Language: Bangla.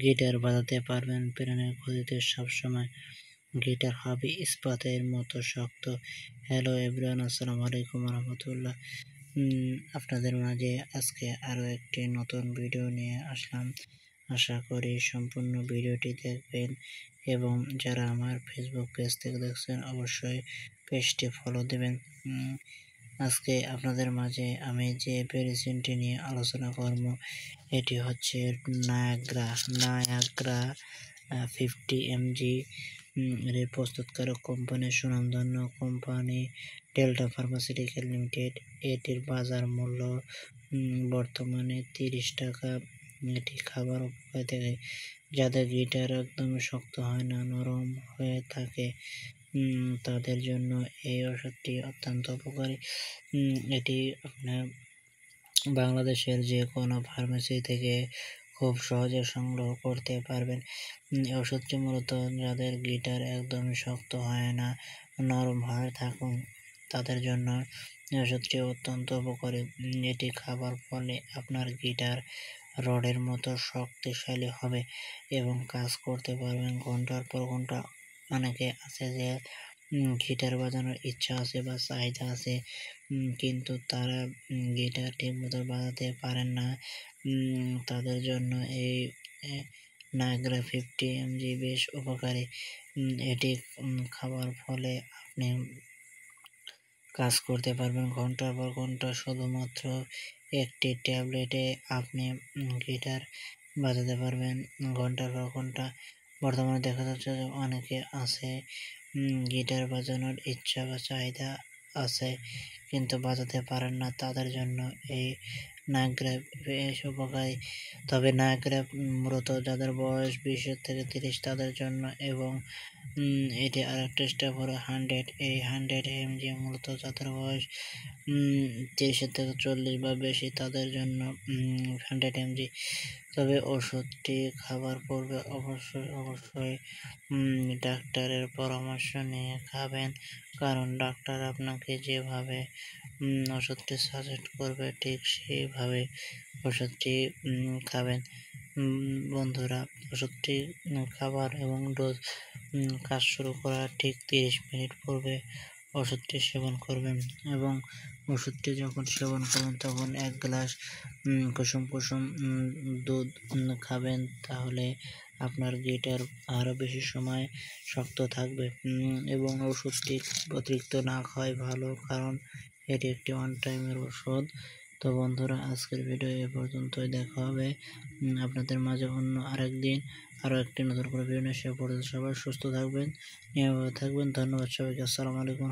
গিটার বাজাতে পারবেন প্রাণের গতিতে সবসময়। গিটার হবে ইস্পাতের মতো শক্ত। হ্যালো এভরিওয়ান, আসসালামু আলাইকুম রহমতুল্লাহ। আপনাদের মাঝে আজকে আরও একটি নতুন ভিডিও নিয়ে আসলাম। আশা করি সম্পূর্ণ ভিডিওটি দেখবেন এবং যারা আমার ফেসবুক পেজ থেকে দেখছেন অবশ্যই পেজটি ফলো দেবেন। আজকে আপনাদের মাঝে আমি যে মেডিসিনটি নিয়ে আলোচনা করব এটি হচ্ছে নায়াগ্রা 50 mg এর প্রস্তুতকারক কোম্পানি সুনামধন্য কোম্পানি ডেল্টা ফার্মাসিউটিক্যাল লিমিটেড। এটির বাজার মূল্য বর্তমানে 30 টাকা। এটি খাবার উপকার থেকে যাদের গিটার একদম শক্ত হয় না, নরম হয়ে থাকে, তাদের জন্য এই ওষুধটি অত্যন্ত উপকারী। এটি আপনার বাংলাদেশের যে কোনো ফার্মেসি থেকে খুব সহজে সংগ্রহ করতে পারবেন। এই ওষুধটি মূলত যাদের গিটার একদমই শক্ত হয় না, নরম হয়ে থাকুন, তাদের জন্য এই ওষুধটি অত্যন্ত উপকারী। এটি খাবার ফলে আপনার গিটার রডের মতো শক্তিশালী হবে এবং কাজ করতে পারবেন ঘন্টার পর ঘন্টা। অনেকে আছে যে গিটার বাজানোর ইচ্ছা আছে বা চাহিদা আছে, কিন্তু তারা গিটার ঠিকমতো বাজাতে পারেন না। তাদের জন্য এই নায়াগ্রা 50 mg বেশ উপকারী। এটি খাবার ফলে আপনি কাজ করতে পারবেন ঘন্টার পর ঘন্টা। শুধুমাত্র একটি ট্যাবলেটে আপনি গিটার বাজাতে পারবেন ঘন্টার পর ঘন্টা। বর্তমানে দেখা যাচ্ছে যে অনেকে আছে গিটার বাজানোর ইচ্ছা বা চাহিদা আছে কিন্তু বাজাতে পারেন না, তাদের জন্য এই নায়াগ্রা বেশ উপকারী। তবে নায়াগ্রা মূলত যাদের বয়স 20 থেকে 30 তাদের জন্য, এবং এটি আরেকটা স্টেপ হলো 100। এই 100 mg মূলত যাদের বয়স 30 থেকে 40 বা বেশি তাদের জন্য 100 mg। তবে ওষুধটি খাবার পূর্বে অবশ্যই ডাক্তারের পরামর্শ নিয়ে খাবেন, কারণ ডাক্তার আপনাকে যেভাবে ওষুধটি সাজেস্ট করবে ঠিক সেইভাবে ওষুধটি খাবেন। বন্ধুরা, ওষুধটি খাবার এবং ডোজ কাজ শুরু করার ঠিক 30 মিনিট পূর্বে ওষুধটি সেবন করবেন এবং ওষুধটি যখন সেবন করবেন তখন 1 গ্লাস কুসুম দুধ খাবেন, তাহলে আপনার গিটার আরও বেশি সময় শক্ত থাকবে এবং ওষুধটি অতিরিক্ত না খাওয়াই ভালো, কারণ এটি একটি ওয়ান টাইমের ওষুধ। তো বন্ধুরা, আজকের ভিডিও এ পর্যন্তই। দেখা হবে আপনাদের মাঝে অন্য আরেকদিন আরও একটি নতুন করে ভিডিও নিয়ে। সে পর্যন্ত সবাই সুস্থ থাকবেন, নিয়মিত থাকবেন। ধন্যবাদ সবাইকে। আসসালামু আলাইকুম।